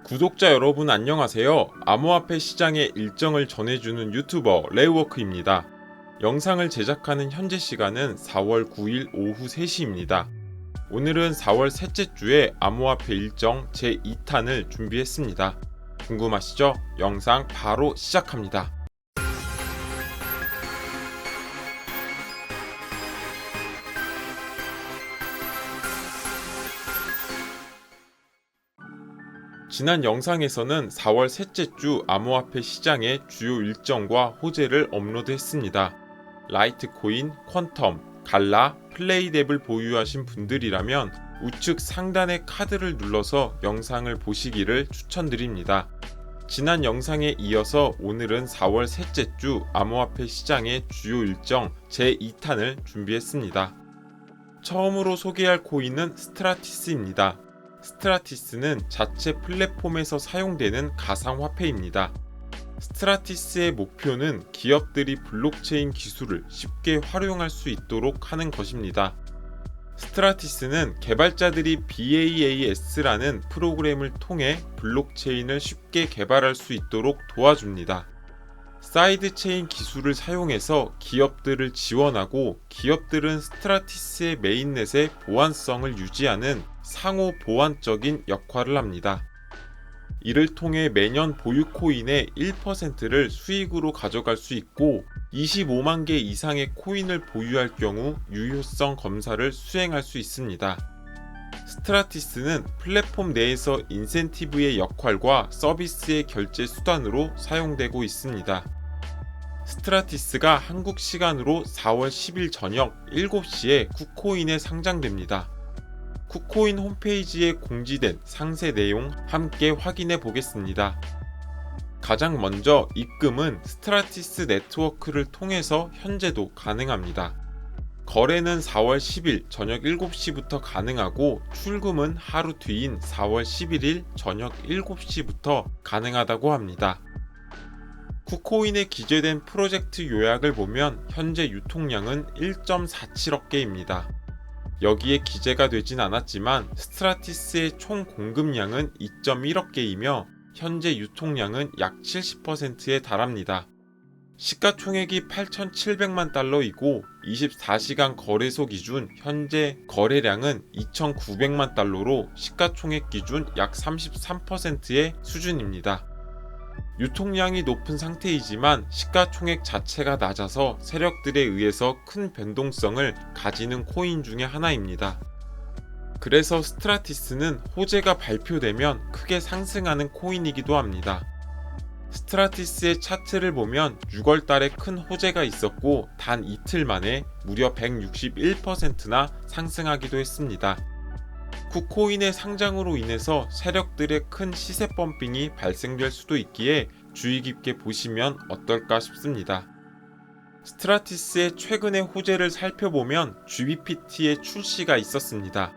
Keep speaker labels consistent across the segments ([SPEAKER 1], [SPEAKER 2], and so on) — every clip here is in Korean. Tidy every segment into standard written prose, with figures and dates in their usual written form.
[SPEAKER 1] 구독자 여러분 안녕하세요. 암호화폐 시장의 일정을 전해주는 유튜버 레이워크입니다. 영상을 제작하는 현재 시간은 4월 9일 오후 3시입니다. 오늘은 4월 셋째 주에 암호화폐 일정 제2탄을 준비했습니다. 궁금하시죠? 영상 바로 시작합니다. 지난 영상에서는 4월 셋째 주 암호화폐 시장의 주요 일정과 호재를 업로드했습니다. 라이트코인, 퀀텀, 갈라, 플레이뎁을 보유하신 분들이라면 우측 상단의 카드를 눌러서 영상을 보시기를 추천드립니다. 지난 영상에 이어서 오늘은 4월 셋째 주 암호화폐 시장의 주요 일정 제2탄을 준비했습니다. 처음으로 소개할 코인은 스트라티스입니다. 스트라티스는 자체 플랫폼에서 사용되는 가상화폐입니다. 스트라티스의 목표는 기업들이 블록체인 기술을 쉽게 활용할 수 있도록 하는 것입니다. 스트라티스는 개발자들이 BaaS라는 프로그램을 통해 블록체인을 쉽게 개발할 수 있도록 도와줍니다. 사이드체인 기술을 사용해서 기업들을 지원하고 기업들은 스트라티스의 메인넷의 보안성을 유지하는 상호 보완적인 역할을 합니다. 이를 통해 매년 보유 코인의 1%를 수익으로 가져갈 수 있고 25만 개 이상의 코인을 보유할 경우 유효성 검사를 수행할 수 있습니다. 스트라티스는 플랫폼 내에서 인센티브의 역할과 서비스의 결제 수단으로 사용되고 있습니다. 스트라티스가 한국 시간으로 4월 10일 저녁 7시에 쿠코인에 상장됩니다. 쿠코인 홈페이지에 공지된 상세 내용 함께 확인해 보겠습니다. 가장 먼저 입금은 스트라티스 네트워크를 통해서 현재도 가능합니다. 거래는 4월 10일 저녁 7시부터 가능하고 출금은 하루 뒤인 4월 11일 저녁 7시부터 가능하다고 합니다. 쿠코인에 기재된 프로젝트 요약을 보면 현재 유통량은 1.47억 개입니다. 여기에 기재가 되진 않았지만 스트라티스의 총 공급량은 2.1억 개이며 현재 유통량은 약 70%에 달합니다. 시가총액이 8,700만 달러이고 24시간 거래소 기준 현재 거래량은 2,900만 달러로 시가총액 기준 약 33%의 수준입니다. 유통량이 높은 상태이지만 시가총액 자체가 낮아서 세력들에 의해서 큰 변동성을 가지는 코인 중에 하나입니다. 그래서 스트라티스는 호재가 발표되면 크게 상승하는 코인이기도 합니다. 스트라티스의 차트를 보면 6월 달에 큰 호재가 있었고 단 이틀 만에 무려 161%나 상승하기도 했습니다. 쿠코인의 상장으로 인해서 세력들의 큰 시세 펌핑이 발생될 수도 있기에 주의 깊게 보시면 어떨까 싶습니다. 스트라티스의 최근의 호재를 살펴보면 GBPT의 출시가 있었습니다.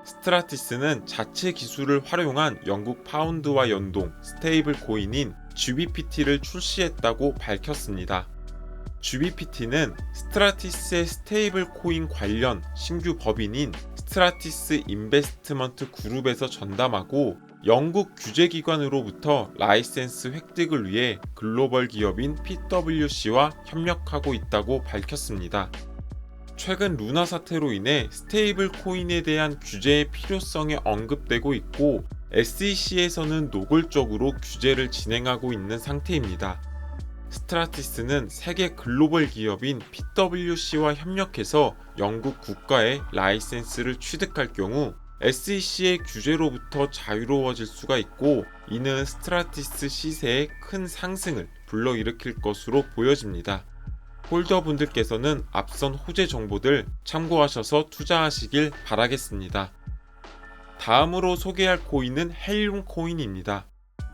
[SPEAKER 1] 스트라티스는 자체 기술을 활용한 영국 파운드와 연동 스테이블 코인인 GBPT를 출시했다고 밝혔습니다. GBPT는 스트라티스의 스테이블 코인 관련 신규 법인인 스트라티스 인베스트먼트 그룹에서 전담하고 영국 규제기관으로부터 라이센스 획득을 위해 글로벌 기업인 PwC와 협력하고 있다고 밝혔습니다. 최근 루나 사태로 인해 스테이블 코인에 대한 규제의 필요성이 언급되고 있고 SEC에서는 노골적으로 규제를 진행하고 있는 상태입니다. 스트라티스는 세계 글로벌 기업인 PwC와 협력해서 영국 국가의 라이센스를 취득할 경우 SEC의 규제로부터 자유로워질 수가 있고 이는 스트라티스 시세의 큰 상승을 불러일으킬 것으로 보여집니다. 홀더분들께서는 앞선 호재 정보들 참고하셔서 투자하시길 바라겠습니다. 다음으로 소개할 코인은 헬륨 코인입니다.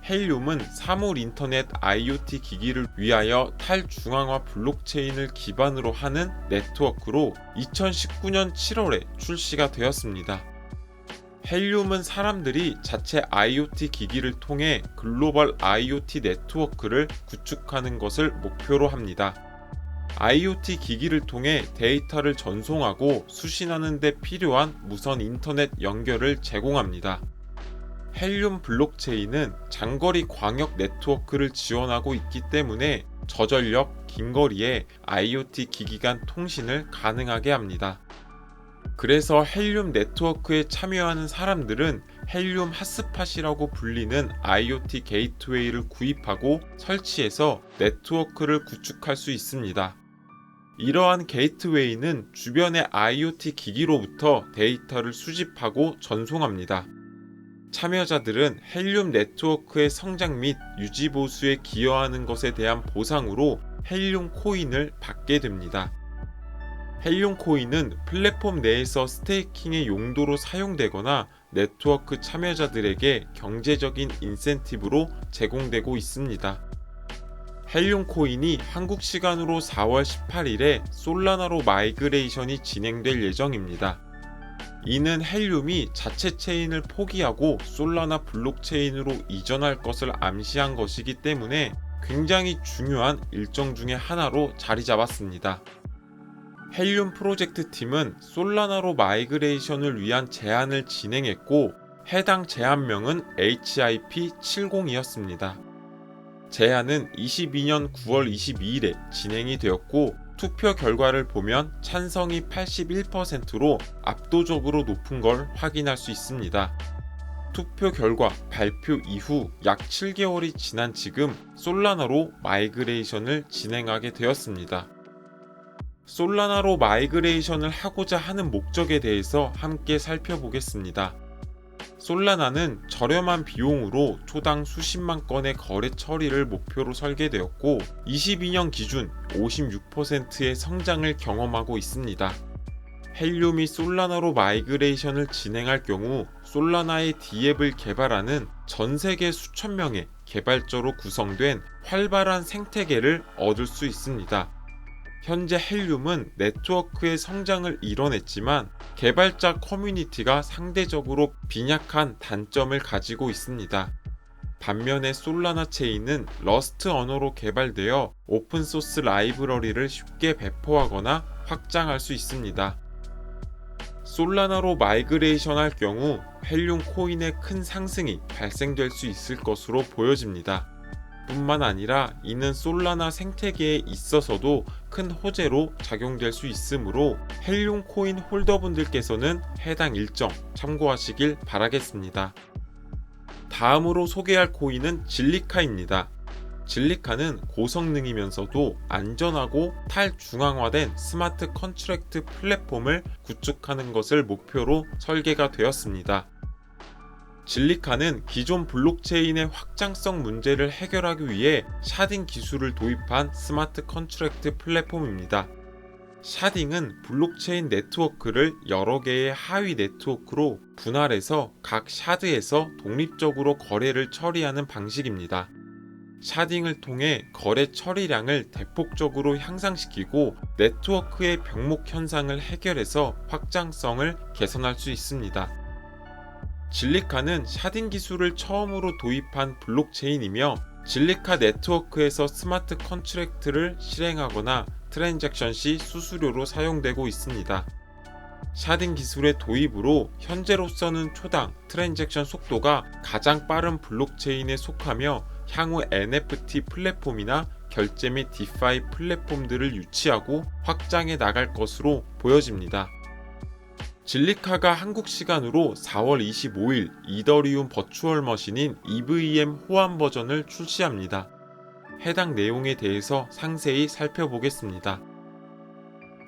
[SPEAKER 1] 헬륨은 사물 인터넷 IoT 기기를 위하여 탈중앙화 블록체인을 기반으로 하는 네트워크로 2019년 7월에 출시가 되었습니다. 헬륨은 사람들이 자체 IoT 기기를 통해 글로벌 IoT 네트워크를 구축하는 것을 목표로 합니다. IoT 기기를 통해 데이터를 전송하고 수신하는 데 필요한 무선 인터넷 연결을 제공합니다. 헬륨 블록체인은 장거리 광역 네트워크를 지원하고 있기 때문에 저전력, 긴 거리에 IoT 기기 간 통신을 가능하게 합니다. 그래서 헬륨 네트워크에 참여하는 사람들은 헬륨 핫스팟이라고 불리는 IoT 게이트웨이를 구입하고 설치해서 네트워크를 구축할 수 있습니다. 이러한 게이트웨이는 주변의 IoT 기기로부터 데이터를 수집하고 전송합니다. 참여자들은 헬륨 네트워크의 성장 및 유지 보수에 기여하는 것에 대한 보상으로 헬륨 코인을 받게 됩니다. 헬륨 코인은 플랫폼 내에서 스테이킹의 용도로 사용되거나 네트워크 참여자들에게 경제적인 인센티브로 제공되고 있습니다. 헬륨 코인이 한국 시간으로 4월 18일에 솔라나로 마이그레이션이 진행될 예정입니다. 이는 헬륨이 자체 체인을 포기하고 솔라나 블록체인으로 이전할 것을 암시한 것이기 때문에 굉장히 중요한 일정 중의 하나로 자리 잡았습니다. 헬륨 프로젝트 팀은 솔라나로 마이그레이션을 위한 제안을 진행했고 해당 제안명은 HIP70이었습니다. 제안은 22년 9월 22일에 진행이 되었고 투표 결과를 보면 찬성이 81%로 압도적으로 높은 걸 확인할 수 있습니다. 투표 결과 발표 이후 약 7개월이 지난 지금 솔라나로 마이그레이션을 진행하게 되었습니다. 솔라나로 마이그레이션을 하고자 하는 목적에 대해서 함께 살펴보겠습니다. 솔라나는 저렴한 비용으로 초당 수십만 건의 거래 처리를 목표로 설계되었고 22년 기준 56%의 성장을 경험하고 있습니다. 헬륨이 솔라나로 마이그레이션을 진행할 경우 솔라나의 D앱을 개발하는 전 세계 수천 명의 개발자로 구성된 활발한 생태계를 얻을 수 있습니다. 현재 헬륨은 네트워크의 성장을 이뤄냈지만 개발자 커뮤니티가 상대적으로 빈약한 단점을 가지고 있습니다. 반면에 솔라나 체인은 러스트 언어로 개발되어 오픈소스 라이브러리를 쉽게 배포하거나 확장할 수 있습니다. 솔라나로 마이그레이션 할 경우 헬륨 코인의 큰 상승이 발생될 수 있을 것으로 보여집니다. 뿐만 아니라 이는 솔라나 생태계에 있어서도 큰 호재로 작용될 수 있으므로 헬륨 코인 홀더분들께서는 해당 일정 참고하시길 바라겠습니다. 다음으로 소개할 코인은 질리카입니다. 질리카는 고성능이면서도 안전하고 탈중앙화된 스마트 컨트랙트 플랫폼을 구축하는 것을 목표로 설계가 되었습니다. 질리카는 기존 블록체인의 확장성 문제를 해결하기 위해 샤딩 기술을 도입한 스마트 컨트랙트 플랫폼입니다. 샤딩은 블록체인 네트워크를 여러 개의 하위 네트워크로 분할해서 각 샤드에서 독립적으로 거래를 처리하는 방식입니다. 샤딩을 통해 거래 처리량을 대폭적으로 향상시키고 네트워크의 병목 현상을 해결해서 확장성을 개선할 수 있습니다. 질리카는 샤딩 기술을 처음으로 도입한 블록체인이며 질리카 네트워크에서 스마트 컨트랙트를 실행하거나 트랜잭션 시 수수료로 사용되고 있습니다. 샤딩 기술의 도입으로 현재로서는 초당 트랜잭션 속도가 가장 빠른 블록체인에 속하며 향후 NFT 플랫폼이나 결제 및 디파이 플랫폼들을 유치하고 확장해 나갈 것으로 보여집니다. 질리카가 한국 시간으로 4월 25일 이더리움 버추얼 머신인 EVM 호환 버전을 출시합니다. 해당 내용에 대해서 상세히 살펴보겠습니다.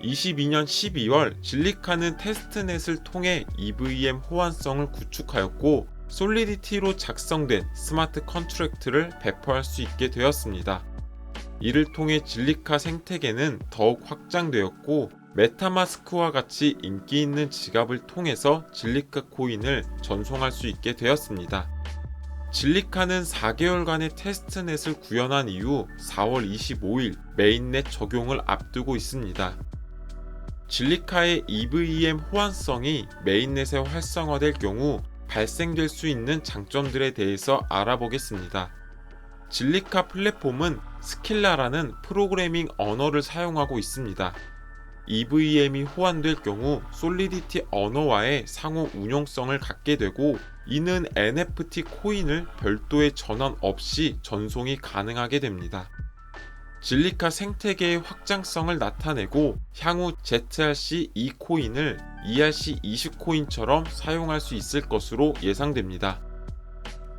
[SPEAKER 1] 22년 12월 질리카는 테스트넷을 통해 EVM 호환성을 구축하였고 솔리디티로 작성된 스마트 컨트랙트를 배포할 수 있게 되었습니다. 이를 통해 질리카 생태계는 더욱 확장되었고 메타마스크와 같이 인기 있는 지갑을 통해서 질리카 코인을 전송할 수 있게 되었습니다. 질리카는 4개월간의 테스트넷을 구현한 이후 4월 25일 메인넷 적용을 앞두고 있습니다. 질리카의 EVM 호환성이 메인넷에 활성화될 경우 발생될 수 있는 장점들에 대해서 알아보겠습니다. 질리카 플랫폼은 스킬라라는 프로그래밍 언어를 사용하고 있습니다. EVM이 호환될 경우 솔리디티 언어와의 상호 운용성을 갖게 되고 이는 NFT 코인을 별도의 전환 없이 전송이 가능하게 됩니다. 질리카 생태계의 확장성을 나타내고 향후 ZRC2 코인을 ERC20 코인처럼 사용할 수 있을 것으로 예상됩니다.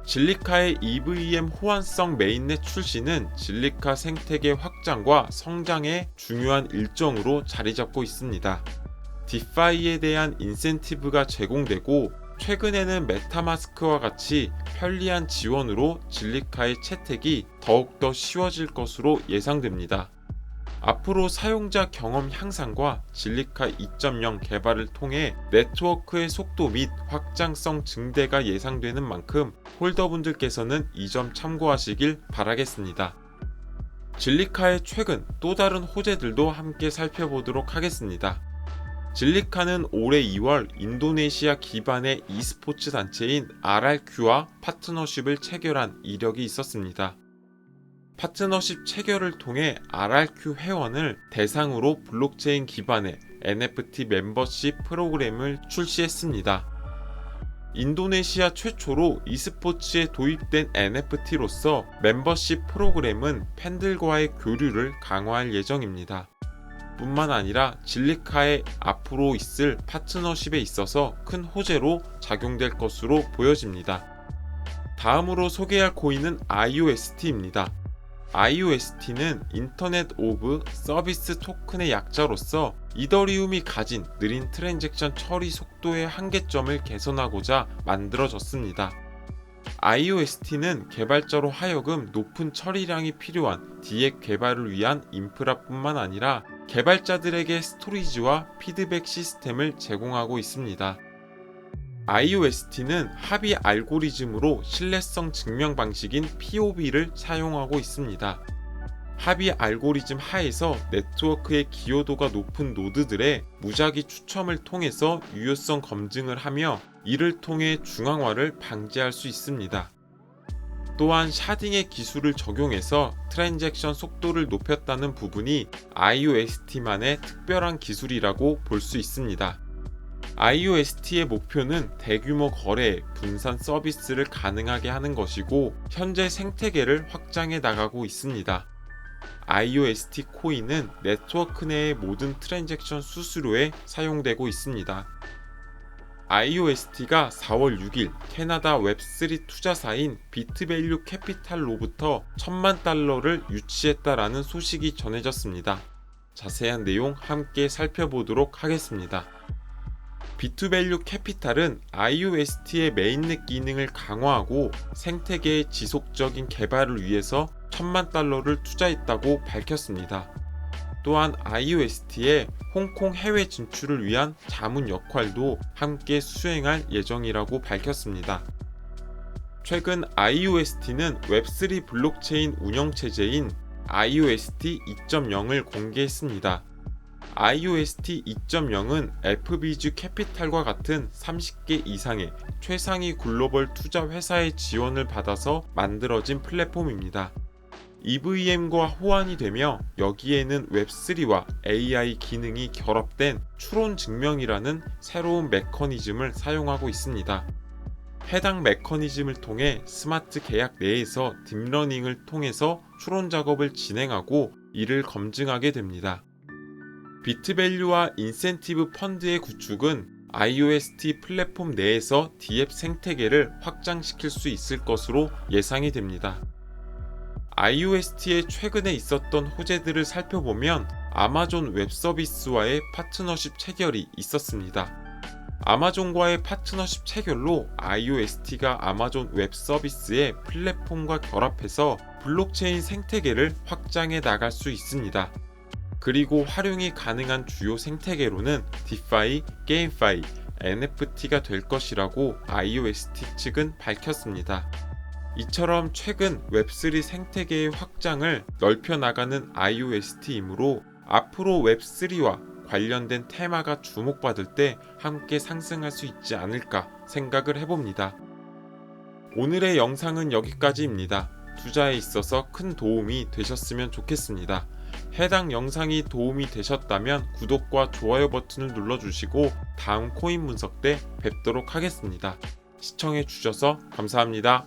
[SPEAKER 1] 질리카의 EVM 호환성 메인넷 출시는 질리카 생태계 확장과 성장의 중요한 일정으로 자리 잡고 있습니다. 디파이에 대한 인센티브가 제공되고 최근에는 메타마스크와 같이 편리한 지원으로 질리카의 채택이 더욱더 쉬워질 것으로 예상됩니다. 앞으로 사용자 경험 향상과 질리카 2.0 개발을 통해 네트워크의 속도 및 확장성 증대가 예상되는 만큼 홀더분들께서는 이 점 참고하시길 바라겠습니다. 질리카의 최근 또 다른 호재들도 함께 살펴보도록 하겠습니다. 질리카는 올해 2월 인도네시아 기반의 e스포츠 단체인 RRQ와 파트너십을 체결한 이력이 있었습니다. 파트너십 체결을 통해 RRQ 회원을 대상으로 블록체인 기반의 NFT 멤버십 프로그램을 출시했습니다. 인도네시아 최초로 e스포츠에 도입된 NFT로서 멤버십 프로그램은 팬들과의 교류를 강화할 예정입니다. 뿐만 아니라 질리카의 앞으로 있을 파트너십에 있어서 큰 호재로 작용될 것으로 보여집니다. 다음으로 소개할 코인은 IOST입니다. IOST는 인터넷 오브 서비스 토큰의 약자로서 이더리움이 가진 느린 트랜잭션 처리 속도의 한계점을 개선하고자 만들어졌습니다. IOST는 개발자로 하여금 높은 처리량이 필요한 DX 개발을 위한 인프라뿐만 아니라 개발자들에게 스토리지와 피드백 시스템을 제공하고 있습니다. IOST는 합의 알고리즘으로 신뢰성 증명 방식인 POV를 사용하고 있습니다. 합의 알고리즘 하에서 네트워크의 기여도가 높은 노드들의 무작위 추첨을 통해서 유효성 검증을 하며 이를 통해 중앙화를 방지할 수 있습니다. 또한 샤딩의 기술을 적용해서 트랜잭션 속도를 높였다는 부분이 IOST만의 특별한 기술이라고 볼 수 있습니다. IOST의 목표는 대규모 거래, 분산 서비스를 가능하게 하는 것이고 현재 생태계를 확장해 나가고 있습니다. IOST 코인은 네트워크 내의 모든 트랜잭션 수수료에 사용되고 있습니다. IOST가 4월 6일 캐나다 웹3 투자사인 비트밸류 캐피탈로부터 $10,000,000를 유치했다라는 소식이 전해졌습니다. 자세한 내용 함께 살펴보도록 하겠습니다. 비트밸류 캐피탈은 IOST의 메인넷 기능을 강화하고 생태계의 지속적인 개발을 위해서 $10,000,000를 투자했다고 밝혔습니다. 또한 IOST의 홍콩 해외 진출을 위한 자문 역할도 함께 수행할 예정이라고 밝혔습니다. 최근 IOST는 웹3 블록체인 운영체제인 IOST 2.0을 공개했습니다. IOST 2.0은 FBG 캐피탈과 같은 30개 이상의 최상위 글로벌 투자 회사의 지원을 받아서 만들어진 플랫폼입니다. EVM과 호환이 되며 여기에는 웹3와 AI 기능이 결합된 추론 증명이라는 새로운 메커니즘을 사용하고 있습니다. 해당 메커니즘을 통해 스마트 계약 내에서 딥러닝을 통해서 추론 작업을 진행하고 이를 검증하게 됩니다. 비트밸류와 인센티브 펀드의 구축은 IOST 플랫폼 내에서 DApp 생태계를 확장시킬 수 있을 것으로 예상이 됩니다. IOST의 최근에 있었던 호재들을 살펴보면 아마존 웹 서비스와의 파트너십 체결이 있었습니다. 아마존과의 파트너십 체결로 IOST가 아마존 웹 서비스의 플랫폼과 결합해서 블록체인 생태계를 확장해 나갈 수 있습니다. 그리고 활용이 가능한 주요 생태계로는 디파이, 게임파이, NFT가 될 것이라고 IOST 측은 밝혔습니다. 이처럼 최근 웹3 생태계의 확장을 넓혀 나가는 IOST이므로 앞으로 웹3와 관련된 테마가 주목받을 때 함께 상승할 수 있지 않을까 생각을 해봅니다. 오늘의 영상은 여기까지입니다. 투자에 있어서 큰 도움이 되셨으면 좋겠습니다. 해당 영상이 도움이 되셨다면 구독과 좋아요 버튼을 눌러주시고 다음 코인 분석 때 뵙도록 하겠습니다. 시청해 주셔서 감사합니다.